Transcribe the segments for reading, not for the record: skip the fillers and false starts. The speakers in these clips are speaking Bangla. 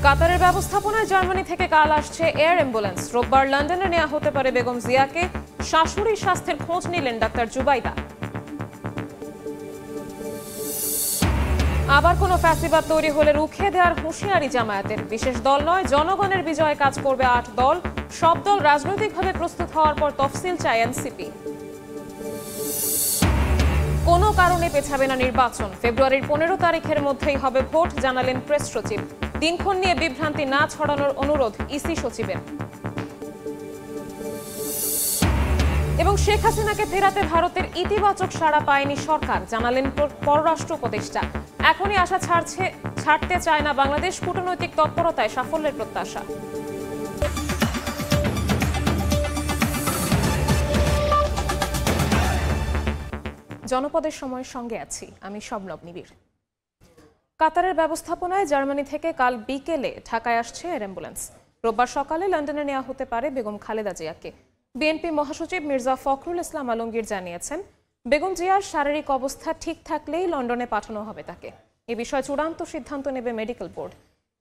কাতারের ব্যবস্থাপনায় জার্মানি থেকে কাল আসছে এয়ার অ্যাম্বুলেন্স। রোববার লন্ডনে নেওয়া হতে পারে বেগম জিয়াকে। শাশুড়ির স্বাস্থ্যের খোঁজ নিলেন ডাক্তার জুবাইদা। আবার কোনো ফ্যাসিবাদ তৈরি হলে রুখে দেওয়ার হুঁশিয়ারি জামায়াতের। বিশেষ দল নয়, জনগণের বিজয়ে কাজ করবে 8 দল। সব দল রাজনৈতিকভাবে প্রস্তুত হওয়ার পর তফসিল চায় এনসিপি। কোনো কারণে পেছাবে না নির্বাচন। ফেব্রুয়ারির 15 তারিখের মধ্যেই হবে ভোট, জানালেন প্রেস সচিব। দিনক্ষণ নিয়ে বিভ্রান্তি না ছড়ানোর অনুরোধ ইসি সচিবের। এবং শেখ হাসিনাকে ফেরাতে ভারতের ইতিবাচক সাড়া পায়নি সরকার, জানালেন পররাষ্ট্র উপদেষ্টা। এখনই আশা ছাড়তে চায় না বাংলাদেশ। কূটনৈতিক তৎপরতায় সাফল্যের প্রত্যাশা। জনপদের সময়ের সঙ্গে আছি আমি শবনব নিবিড়। কাতারের ব্যবস্থাপনায় জার্মানি থেকে কাল বিকেলে ঢাকায় আসছে এয়ার অ্যাম্বুলেন্স। রোববার সকালে লন্ডনে নেওয়া হতে পারে বেগম খালেদা জিয়াকে। বিএনপি মহাসচিব মির্জা ফখরুল ইসলাম আলমগীর জানিয়েছেন, বেগম জিয়ার শারীরিক অবস্থা ঠিক থাকলেই লন্ডনে পাঠানো হবে তাকে। এ বিষয়ে চূড়ান্ত সিদ্ধান্ত নেবে মেডিকেল বোর্ড।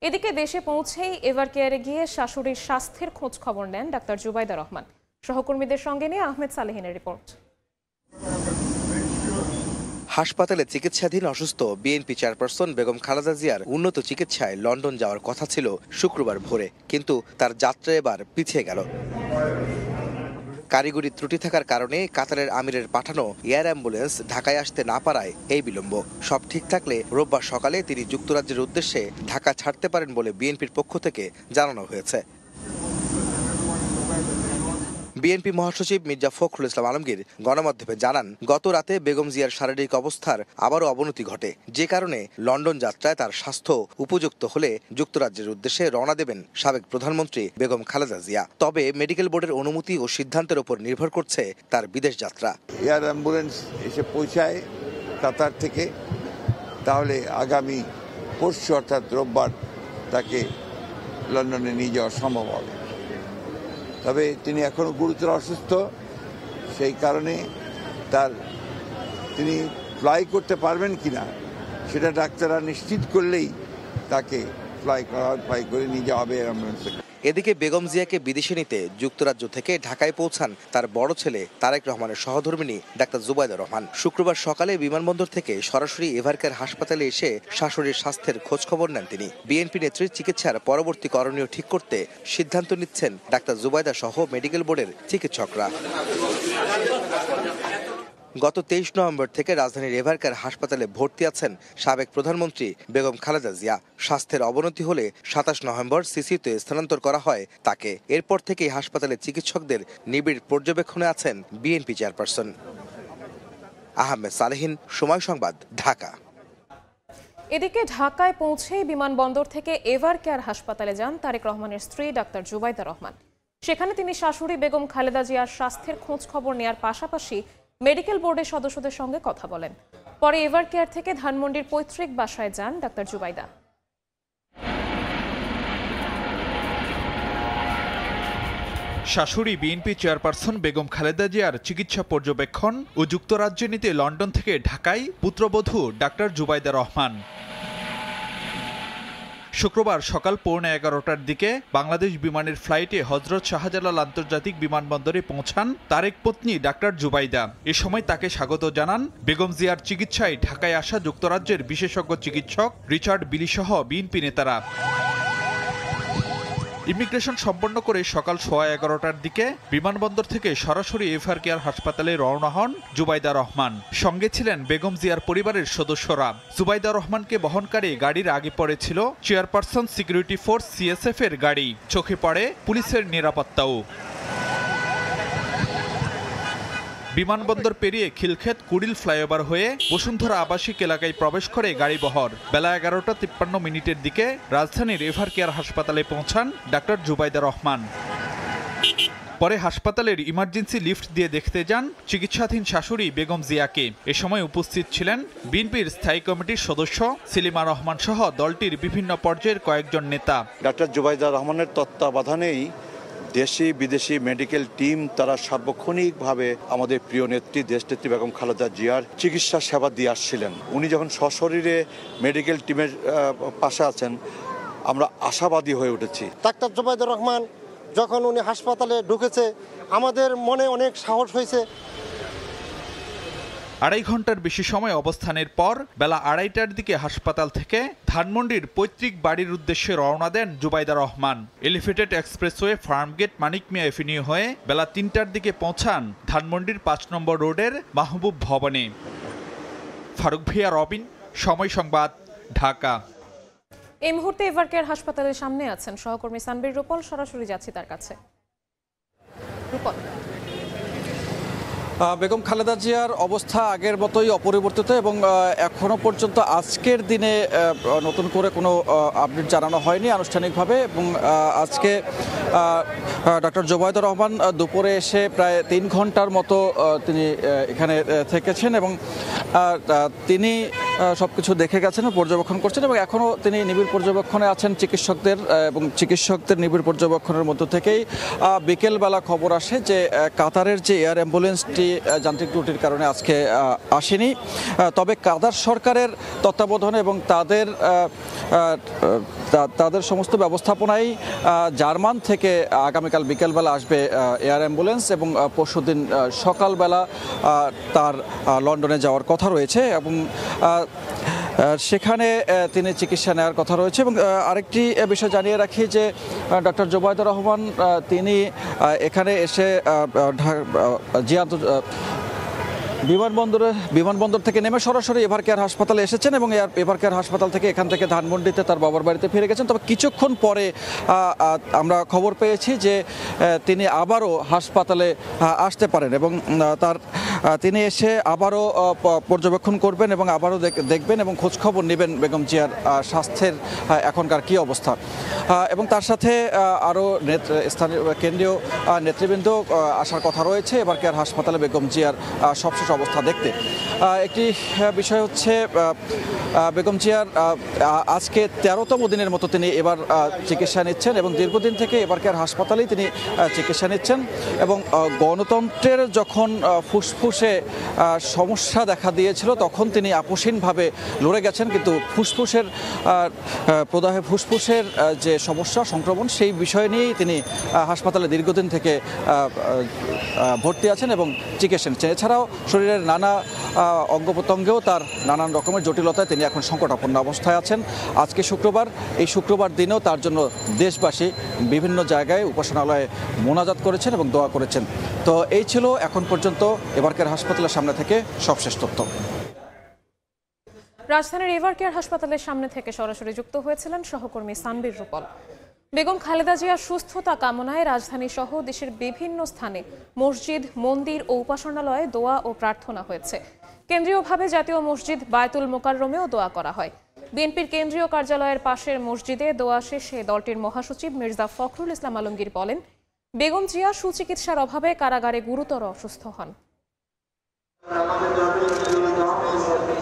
এদিকে দেশে পৌঁছেই এভার কেয়ারে গিয়ে শাশুড়ির স্বাস্থ্যের খোঁজ খবর নেন ডাক্তার জুবাইদা রহমান। সহকর্মীদের সঙ্গে নিয়ে আহমেদ সালেহিনের রিপোর্ট। হাসপাতালে চিকিৎসাধীন অসুস্থ বিএনপি চেয়ারপারসন বেগম খালেদা জিয়ার উন্নত চিকিৎসায় লন্ডন যাওয়ার কথা ছিল শুক্রবার ভোরে, কিন্তু তার যাত্রা এবার পিছিয়ে গেল। কারিগরি ত্রুটি থাকার কারণে কাতারের আমিরের পাঠানো এয়ার অ্যাম্বুলেন্স ঢাকায় আসতে না পারায় এই বিলম্ব। সব ঠিক থাকলে রোববার সকালে তিনি যুক্তরাজ্যের উদ্দেশ্যে ঢাকা ছাড়তে পারেন বলে বিএনপির পক্ষ থেকে জানানো হয়েছে। বিএনপি মহাসচিব মির্জা ফখরুল ইসলাম আলমগীর গণমাধ্যমে জানান, গত রাতে বেগম জিয়ার শারীরিক অবস্থার আবারও অবনতি ঘটে, যে কারণে লন্ডন যাত্রায় তার স্বাস্থ্য উপযুক্ত হলে যুক্তরাজ্যের উদ্দেশ্যে রওনা দেবেন সাবেক প্রধানমন্ত্রী বেগম খালেদা জিয়া। তবে মেডিকেল বোর্ডের অনুমতি ও সিদ্ধান্তের উপর নির্ভর করছে তার বিদেশ যাত্রা। এয়ার অ্যাম্বুলেন্স এসে পৌঁছায় কাতার থেকে, তাহলে আগামী পরশু অর্থাৎ রোববার তাকে লন্ডনে নিয়ে যাওয়া সম্ভব হবে। তবে তিনি এখনও গুরুতর অসুস্থ, সেই কারণে তিনি ফ্লাই করতে পারবেন কিনা সেটা ডাক্তাররা নিশ্চিত করলেই তাকে ফ্লাই করে নিয়ে যাওয়া হবে অ্যাম্বুলেন্সে। এদিকে বেগম জিয়াকে বিদেশে নিতে যুক্তরাজ্য থেকে ঢাকায় পৌঁছান তার বড় ছেলে তারেক রহমানের সহধর্মিণী ডাক্তার জুবাইদা রহমান। শুক্রবার সকালে বিমানবন্দর থেকে সরাসরি এভারকেয়ার হাসপাতালে এসে শাশুড়ির স্বাস্থ্যের খোঁজ খবর নেন তিনি। বিএনপি নেত্রীর চিকিৎসার পরবর্তী করণীয় ঠিক করতে সিদ্ধান্ত নিচ্ছেন ডাক্তার জুবাইদা সহ মেডিকেল বোর্ডের চিকিৎসকরা। গত 23 নভেম্বর থেকে রাজধানীর এভারকেয়ার হাসপাতালে ভর্তি আছেন সাবেক প্রধানমন্ত্রী বেগম খালেদা জিয়া। স্বাস্থ্যের অবনতি হলে 27 নভেম্বর সিসিউতে স্থানান্তর করা হয় তাকে। এরপর থেকেই হাসপাতালে চিকিৎসকদের নিবিড় পর্যবেক্ষণে আছেন বিএনপি চেয়ারপারসন। আহমেদ সালেহিন, সময় সংবাদ, ঢাকা। এদিকে ঢাকায় পৌঁছেই বিমানবন্দর থেকে এভার কেয়ার হাসপাতালে যান তারেক রহমানের স্ত্রী ডাক্তার জুবাইদা রহমান। সেখানে তিনি শাশুড়ি বেগম খালেদা জিয়ার স্বাস্থ্যের খোঁজ খবর নেয়ার পাশাপাশি মেডিকেল বোর্ডের সদস্যদের সঙ্গে কথা বলেন। পরে এভার কেয়ার থেকে ধানমন্ডির পৈতৃক বাসায় যান ডাক্তার জুবাইদা। শাশুড়ি বিএনপি চেয়ারপারসন বেগম খালেদা জিয়ার চিকিৎসা পর্যবেক্ষণ ও যুক্তরাজ্যে নিতে লন্ডন থেকে ঢাকায় পুত্রবধূ ডাক্তার জুবাইদা রহমান। শুক্রবার সকাল 11:15টার দিকে বাংলাদেশ বিমানের ফ্লাইটে হযরত শাহজালাল আন্তর্জাতিক বিমানবন্দরে পৌঁছান তারেক পত্নী ডাক্তার জুবাইদা। এ সময় তাকে স্বাগত জানান বেগম জিয়ার চিকিৎসায় ঢাকায় আসা যুক্তরাজ্যের বিশেষজ্ঞ চিকিৎসক রিচার্ড বিলি সহ বিএনপি নেতারা। ইমিগ্রেশন সম্পন্ন করে সকাল 11:15টার দিকে বিমানবন্দর থেকে সরাসরি এভার কেয়ার হাসপাতালে রওনা হন জুবাইদা রহমান। সঙ্গে ছিলেন বেগম জিয়ার পরিবারের সদস্যরা। জুবাইদা রহমানকে বহনকারী গাড়ির আগে পড়েছিল চেয়ারপারসন সিকিউরিটি ফোর্স সিএসএফ এর গাড়ি। চোখে পড়ে পুলিশের নিরাপত্তাও। বিমানবন্দর পেরিয়ে খিলক্ষেত কুড়িল ফ্লাইওভার হয়ে বসুন্ধরা আবাসিক এলাকায় প্রবেশ করে গাড়িবহর। বেলা 11:53 দিকে রাজধানীর এভার কেয়ার হাসপাতালে পৌঁছান ডাক্তার জুবাইদা রহমান। পরে হাসপাতালের ইমার্জেন্সি লিফট দিয়ে দেখতে যান চিকিৎসাধীন শাশুড়ি বেগম জিয়াকে। এ সময় উপস্থিত ছিলেন বিএনপির স্থায়ী কমিটির সদস্য সেলিমা রহমান সহ দলটির বিভিন্ন পর্যায়ের কয়েকজন নেতা। ডাক্তার জুবাইদা রহমানের তত্ত্বাবধানেই দেশি বিদেশি মেডিকেল টিম তারা সার্বক্ষণিকভাবে আমাদের প্রিয় নেত্রী দেশনেত্রী বেগম খালেদা জিয়ার চিকিৎসা সেবা দিয়ে আসছিলেন। উনি যখন সশরীরে মেডিকেল টিমের পাশে আছেন, আমরা আশাবাদী হয়ে উঠেছি। ডাক্তার জুবাইদুর রহমান যখন উনি হাসপাতালে ঢুকেছে আমাদের মনে অনেক সাহস হয়েছে। 2.5 ঘন্টার বেশি সময় অবস্থানের পর বেলা 2:30টার দিকে হাসপাতাল থেকে ধানমন্ডির পৈতৃক বাড়ির উদ্দেশ্যে রওনা দেন জুবাইদা রহমান। এলিভেটেড এক্সপ্রেসওয়ে ফার্মগেট মানিক মিয়া এভিনিউ হয়ে বেলা 3টার দিকে পৌঁছান ধানমন্ডির 5 নম্বর রোডের মাহবুব ভবনে। ফারুক ভিয়া, রবিন, সময় সংবাদ, ঢাকা। এই মুহূর্তে এভারকেয়ার হাসপাতালের সামনে আছেন সহকর্মী সানবীর রূপল, সরাসরি যাচ্ছি তার কাছে। রূপল, বেগম খালেদা জিয়ার অবস্থা আগের মতোই অপরিবর্তিত এবং এখনো পর্যন্ত আজকের দিনে নতুন করে কোনো আপডেট জানানো হয়নি আনুষ্ঠানিকভাবে। এবং আজকে ডক্টর জুবাইদুর রহমান দুপুরে এসে প্রায় 3 ঘন্টার মতো তিনি এখানে থেকেছেন এবং তিনি সব কিছু দেখে গেছেন, পর্যবেক্ষণ করছেন এবং এখনও তিনি নিবিড় পর্যবেক্ষণে আছেন চিকিৎসকদের, এবং চিকিৎসকদের নিবিড় পর্যবেক্ষণের মধ্য থেকেই বিকেলবেলা খবর আসে যে কাতারের যে এয়ার অ্যাম্বুলেন্সটি যান্ত্রিক ত্রুটির কারণে আজকে আসেনি। তবে কাতার সরকারের তত্ত্বাবধানে এবং তাদের সমস্ত ব্যবস্থাপনায় জার্মান থেকে আগামীকাল বিকেলবেলা আসবে এয়ার অ্যাম্বুলেন্স এবং পরশুদিন সকালবেলা তার লন্ডনে যাওয়ার কথা রয়েছে এবং সেখানে তিনি চিকিৎসা নেওয়ার কথা রয়েছে। এবং আরেকটি বিষয় জানিয়ে রাখি যে ডক্টর জুবাইদুর রহমান তিনি এখানে এসে বিমানবন্দর থেকে নেমে সরাসরি এভারকেয়ার হাসপাতালে এসেছেন এবং এভারকেয়ার হাসপাতাল থেকে এখান থেকে ধানমন্ডিতে তার বাবার বাড়িতে ফিরে গেছেন। তবে কিছুক্ষণ পরে আমরা খবর পেয়েছি যে তিনি আবারও হাসপাতালে আসতে পারেন এবং তিনি এসে আবারও পর্যবেক্ষণ করবেন এবং আবারও দেখবেন এবং খোঁজখবর নেবেন বেগম জিয়ার স্বাস্থ্যের এখনকার কী অবস্থা। এবং তার সাথে আরও স্থানীয় কেন্দ্রীয় নেতৃবৃন্দ আসার কথা রয়েছে এভারকেয়ার হাসপাতালে বেগম জিয়ার সবশেষ অবস্থা দেখতে। একটি বিষয় হচ্ছে বেগম জিয়ার আজকে 13তম দিনের মতো তিনি এবার চিকিৎসা নিচ্ছেন এবং দীর্ঘদিন থেকে এভারকেয়ার হাসপাতালেই তিনি চিকিৎসা নিচ্ছেন এবং গণতন্ত্রের যখন ফুসফুসে সমস্যা দেখা দিয়েছিল তখন তিনি আপোষহীনভাবে লড়ে গেছেন, কিন্তু প্রদাহে ফুসফুসের যে সমস্যা সংক্রমণ সেই বিষয় নিয়েই তিনি হাসপাতালে দীর্ঘদিন থেকে ভর্তি আছেন এবং চিকিৎসা নিচ্ছেন। এছাড়াও শরীরের নানা অঙ্গ প্রত্যঙ্গেও তার নানান রকমের জটিলতায় তিনি এখন সংকটাপন্ন অবস্থায় আছেন। আজকে শুক্রবার, এই শুক্রবার দিনেও তার জন্য দেশবাসী বিভিন্ন জায়গায় উপাসনালয়ে মোনাজাত করেছেন এবং দোয়া করেছেন। তো এই ছিল এখন পর্যন্ত এভারকেয়ার হাসপাতালের সামনে থেকে সবশেষ তথ্য। রাজধানীর এভারকেয়ার হাসপাতালের সামনে থেকে সরাসরি যুক্ত হয়েছিলেন সহকর্মী সানবীর রূপল। বেগম খালেদা জিয়ার সুস্থতা কামনায় রাজধানী সহ দেশের বিভিন্ন স্থানে মসজিদ, মন্দির ও উপাসনালয়ে দোয়া ও প্রার্থনা হয়েছে। কেন্দ্রীয়ভাবে জাতীয় মসজিদ বায়তুল মোকাররমেও দোয়া করা হয়। বিএনপির কেন্দ্রীয় কার্যালয়ের পাশের মসজিদে দোয়া শেষে দলটির মহাসচিব মির্জা ফখরুল ইসলাম আলমগীর বলেন, বেগম জিয়া সুচিকিৎসার অভাবে কারাগারে গুরুতর অসুস্থ হন।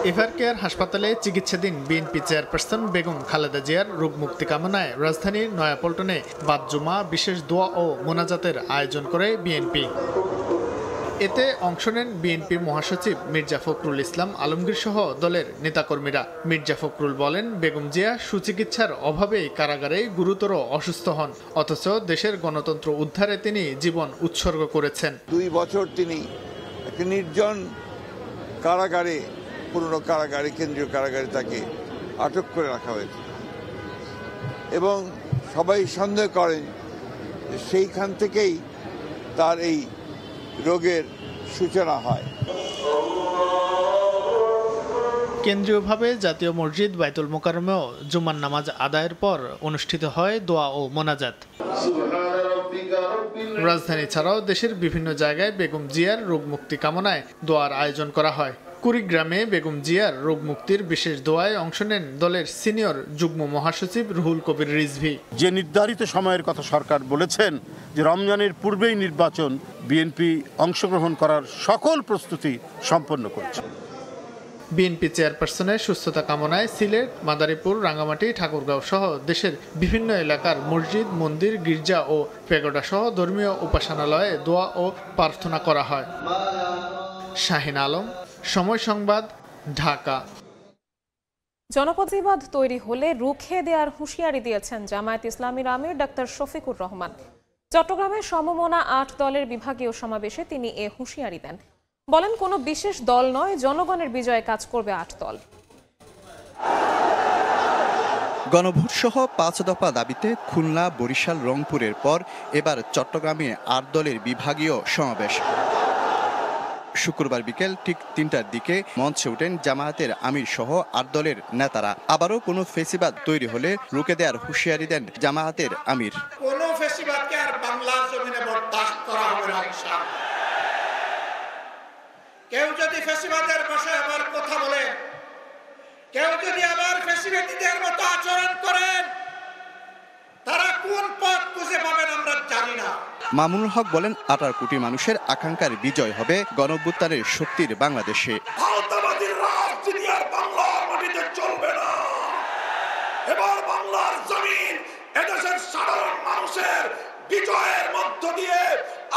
এভারকেয়ার হাসপাতালে চিকিৎসাধীন বিএনপি চেয়ারপারসন বেগম খালেদা জিয়ার রোগ মুক্তি কামনায় রাজধানীর নয়াপল্টনে বাদ জুমা বিশেষ দোয়া ও মোনাজাতের আয়োজন করে বিএনপি। এতে অংশ নেন বিএনপির মহাসচিব মির্জা ফখরুল ইসলাম আলমগীর সহ দলের নেতাকর্মীরা। মির্জা ফখরুল বলেন, বেগম জিয়া সুচিকিৎসার অভাবেই কারাগারে গুরুতর অসুস্থ হন, অথচ দেশের গণতন্ত্র উদ্ধারে তিনি জীবন উৎসর্গ করেছেন। 2 বছর তিনি একটি নির্জন কারাগারে, পুরনো কারাগারে, কেন্দ্রীয় কারাগারে তাকে আটক করে রাখা হয়েছে এবং সবাই সন্দেহ করেন যে সেইখান থেকেই তার এই রোগের সূচনা হয়। কেন্দ্রীয়ভাবে জাতীয় মসজিদ বায়তুল মোকাররমেও জুমার নামাজ আদায়ের পর অনুষ্ঠিত হয় দোয়া ও মোনাজাত। রাজধানী ছাড়াও দেশের বিভিন্ন জায়গায় বেগম জিয়ার রোগ মুক্তি কামনায় দোয়ার আয়োজন করা হয়। কুড়িগ্রামে বেগম জিয়ার রোগ মুক্তির বিশেষ দোয়ায় অংশ নেন দলের সিনিয়র যুগ্ম মহাসচিব রুহুল কবির রিজভী। যে নির্ধারিত সময়ের কথা সরকার বলেছেন যে রমজানের পূর্বেই নির্বাচন, বিএনপি অংশগ্রহণ করার সকল প্রস্তুতি সম্পন্ন করছে। বিএনপি চেয়ারপারসনের সুস্থতা কামনায় সিলেট, মাদারীপুর, রাঙ্গামাটি, ঠাকুরগাঁও সহ দেশের বিভিন্ন এলাকার মসজিদ, মন্দির, গির্জা ও পেগোডা সহ ধর্মীয় উপাসনালয়ে দোয়া ও প্রার্থনা করা হয়। শাহিন আলম, সময় সংবাদ, ঢাকা। জনপ্রতিবাদ তৈরি হলে রুখে দেওয়ার হুঁশিয়ারি দিয়েছেন জামায়াত ইসলামীর আমির ডাক্তার শফিকুর রহমান। চট্টগ্রামে সমমনা 8 দলের বিভাগীয় সমাবেশে তিনি এ হুঁশিয়ারি দেন। বলেন, কোনো বিশেষ দল নয়, জনগণের বিজয়ে কাজ করবে 8 দল। গণভোট সহ 5 দফা দাবিতে খুলনা, বরিশাল, রংপুরের পর এবার চট্টগ্রামে 8 দলের বিভাগীয় সমাবেশ। শুক্রবার বিকেল ঠিক 3টার দিকে মঞ্চে ওঠেন জামায়াতের আমির সহ 8 দলের নেতারা। আবারও কোনো ফেসিবাদ তৈরি হলে রুখে দেওয়ার হুঁশিয়ারি দেন জামায়াতের আমির। কোনো ফেসিবাদকে আর বাংলার জমিনে বরদাস্ত করা হবে না ইনশাআল্লাহ। কেউ যদি ফেসিবাদের ভাষায় আবার কথা বলেন, কেউ যদি আবার ফেসিবাদীদের মতো আচরণ করেন, তারা কোন পথ খুঁজে পাবেন আমরা জানি না। মামুনুল হক বলেন, 18 কোটি মানুষের আকাঙ্ক্ষার বিজয় হবে গণঅভ্যুত্থানের শক্তির বাংলাদেশে। ভারতবাদীর রাজনীতি আর বাংলার মাটিতে চলবে না। এবার বাংলার জমিন এদেশের সাধারণ মানুষের বিজয়ের মধ্য দিয়ে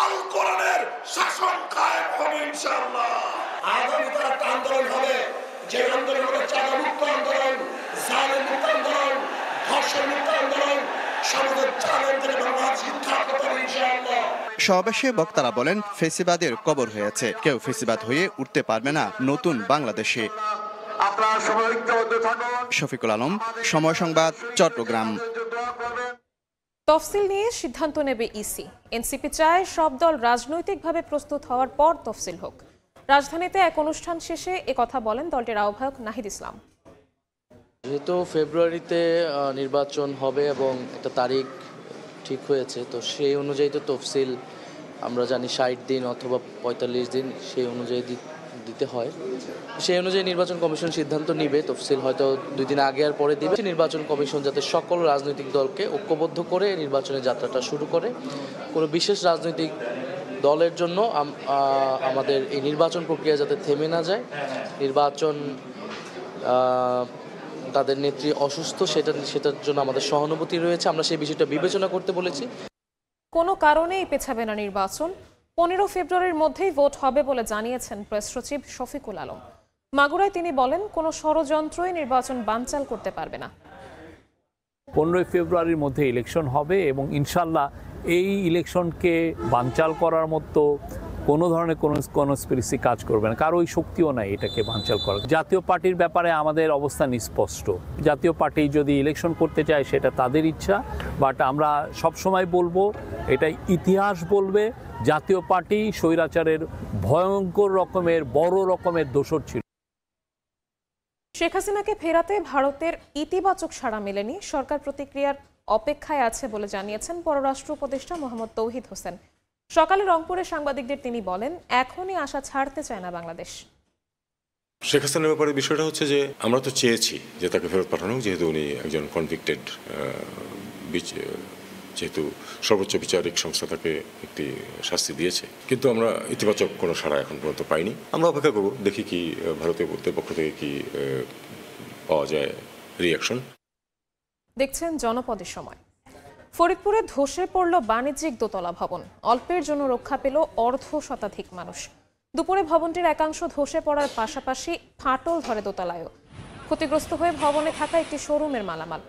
আল কোরআনের শাসন কায়েম হবে ইনশাআল্লাহ। আগামী তার একটা আন্দোলন হবে, যে আন্দোলন হবে চাঁদা মুক্ত আন্দোলন, জালেম মুক্ত আন্দোলন, ধর্ষণ মুক্ত আন্দোলন। সমাবেশে বক্তারা বলেন, ফেসিবাদের কবর হয়েছে, কেউ ফেসিবাদ হয়ে উঠতে পারবে না নতুন বাংলাদেশে। শফিকুল আলম, সময় সংবাদ, চট্টগ্রাম। তফসিল নিয়ে সিদ্ধান্ত নেবে ইসি। এনসিপি চায় সব দল রাজনৈতিকভাবে প্রস্তুত হওয়ার পর তফসিল হোক। রাজধানীতে এক অনুষ্ঠান শেষে একথা বলেন দলটির আহ্বায়ক নাহিদ ইসলাম। যেহেতু ফেব্রুয়ারিতে নির্বাচন হবে এবং একটা তারিখ ঠিক হয়েছে, তো সেই অনুযায়ী তো তফসিল আমরা জানি 60 দিন অথবা 45 দিন সেই অনুযায়ী দিতে হয়। সেই অনুযায়ী নির্বাচন কমিশন সিদ্ধান্ত নিবে। তফসিল হয়তো 2 দিন আগে আর পরে দিবে। নির্বাচন কমিশন যাতে সকল রাজনৈতিক দলকে ঐক্যবদ্ধ করে নির্বাচনের যাত্রাটা শুরু করে। কোনো বিশেষ রাজনৈতিক দলের জন্য আমাদের এই নির্বাচন প্রক্রিয়া যাতে থেমে না যায়, নির্বাচন তাদের নেত্রী অসুস্থ, সেটার জন্য আমাদের সহানুভূতি রয়েছে। আমরা সেই বিষয়টা বিবেচনা করতে বলেছি। কোনো কারণেই পেছাবে না নির্বাচন। 15 ফেব্রুয়ারির মধ্যেই ভোট হবে বলে জানিয়েছেন প্রেস সচিব শফিকুল আলম। মাগুরায় তিনি বলেন, কোনো ষড়যন্ত্রই নির্বাচন বানচাল করতে পারবে না। 15 ফেব্রুয়ারির মধ্যে ইলেকশন হবে এবং ইনশাল্লাহ এই ইলেকশনকে বানচাল করার মতো কোনো ধরনের কোনো কনস্পিরেসি কাজ করবে না, কারো ওই শক্তিও নাই এটাকে বানচাল করা। জাতীয় পার্টির ব্যাপারে আমাদের অবস্থান স্পষ্ট। জাতীয় পার্টি যদি ইলেকশন করতে চায় সেটা তাদের ইচ্ছা, বাট আমরা সবসময় বলবো, এটা ইতিহাস বলবে, জাতীয় পার্টি স্বৈরাচারের ভয়ঙ্কর রকমের বড় রকমের দোসর ছিল। শেখ হাসিনাকে ফেরাতে ভারতের ইতিবাচক সাড়া মেলেনি। সরকার প্রতিক্রিয়ার অপেক্ষায় আছে বলে জানিয়েছেন পররাষ্ট্র উপদেষ্টা মোহাম্মদ তৌহিদ হোসেন। সকালে রংপুরে সাংবাদিকদের তিনি বলেন, এখনই আশা ছাড়তে চায় না বাংলাদেশ। শেখ হাসিনার ব্যাপারে বিষয়টা হচ্ছে যে আমরা তো চেয়েছি যে তাকে ফেরত পাঠানো, যেহেতু উনি একজন কনভিক্টেড, যেহেতু সর্বোচ্চ বিচারিক সংস্থা তাকে একটি শাস্তি দিয়েছে, কিন্তু আমরা ইতিবাচক কোনো সাড়া এখন পর্যন্ত পাইনি। আমরা অপেক্ষা করব, দেখি কি ভারতের পক্ষ থেকে কি পাওয়া যায় রিঅ্যাকশন। দেখছেন জনপদের সময়। ফরিদপুরে ধসে পড়ল বাণিজ্যিক দোতলা ভবন। অল্পের জন্য রক্ষা পেল অর্ধ শতাধিক মানুষ। দুপুরে ভবনটির একাংশ ধসে পড়ার পাশাপাশি ফাটল ধরে দোতলায়ও। ক্ষতিগ্রস্ত হয়ে ভবনে থাকা একটি শোরুমের মালামাল।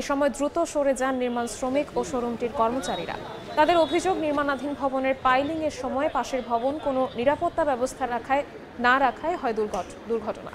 এ সময় দ্রুত সরে যান নির্মাণ শ্রমিক ও শোরুমটির কর্মচারীরা। তাদের অভিযোগ, নির্মাণাধীন ভবনের পাইলিং এর সময় পাশের ভবন কোনো নিরাপত্তা ব্যবস্থা না রাখায় হয় দুর্ঘটনা।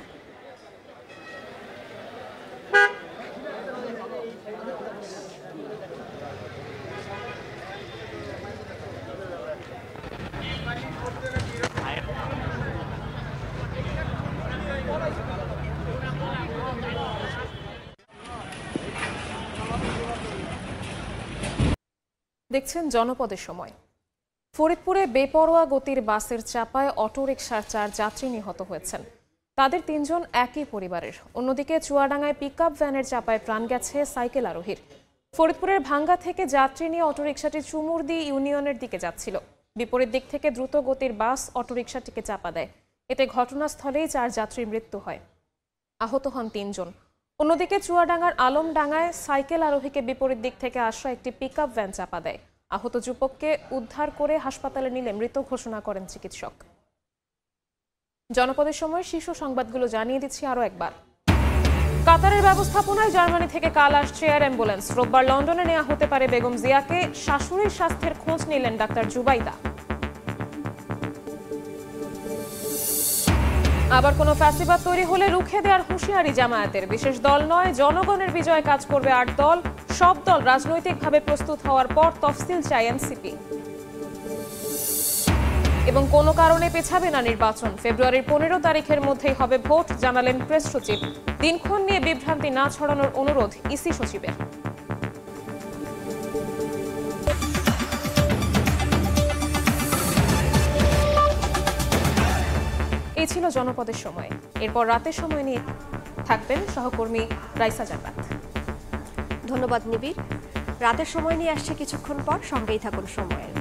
দেখছেন জনপদের সময়। ফরিদপুরে বেপরোয়া গতির বাসের চাপায় অটোরিকশার 4 যাত্রী নিহত হয়েছেন। তাদের 3 জন একই পরিবারের। অন্যদিকে চুয়াডাঙ্গায় পিকআপ ভ্যানের চাপায় প্রাণ গেছে সাইকেল আরোহীর। ফরিদপুরের ভাঙ্গা থেকে যাত্রী নিয়ে অটোরিকশাটি চুমুরদি ইউনিয়নের দিকে যাচ্ছিল। বিপরীত দিক থেকে দ্রুত গতির বাস অটোরিকশাটিকে চাপা দেয়। এতে ঘটনাস্থলেই 4 যাত্রীর মৃত্যু হয়। আহত হন 3 জন। অন্যদিকে চুয়াডাঙ্গার আলমডাঙ্গায় সাইকেল আরোহীকে বিপরীত দিক থেকে আসা একটি পিকআপ ভ্যান চাপা দেয়। আহত যুবককে উদ্ধার করে হাসপাতালে নিলে মৃত ঘোষণা করেন চিকিৎসক। জনপদের সময় শীর্ষ সংবাদগুলো জানিয়ে দিচ্ছি আরও একবার। কাতারের ব্যবস্থাপনায় জার্মানি থেকে কাল আসছে এয়ার অ্যাম্বুলেন্স। রোববার লন্ডনে নেওয়া হতে পারে বেগম জিয়াকে। শাশুড়ির স্বাস্থ্যের খোঁজ নিলেন ডাক্তার জুবাইদা। আবার কোনো ফ্যাসিবাদ তৈরি হলে রুখে দেওয়ার হুঁশিয়ারি জামায়াতের। বিশেষ দল নয়, জনগণের বিজয়ে কাজ করবে 8 দল। সব দল রাজনৈতিকভাবে প্রস্তুত হওয়ার পর তফসিল চায় এনসিপি। এবং কোনো কারণে পেছাবে না নির্বাচন। ফেব্রুয়ারির 15 তারিখের মধ্যেই হবে ভোট, জানালেন প্রেস সচিব। দিনক্ষণ নিয়ে বিভ্রান্তি না ছড়ানোর অনুরোধ ইসি সচিবের। এই ছিল জনপদের সময়। এরপর রাতের সময় নিয়ে থাকবেন সহকর্মী রাইসা জান্নাত। ধন্যবাদ নিবিড়। রাতের সময় নিয়ে আসছে কিছুক্ষণ পর, সঙ্গেই থাকুন সময়ের।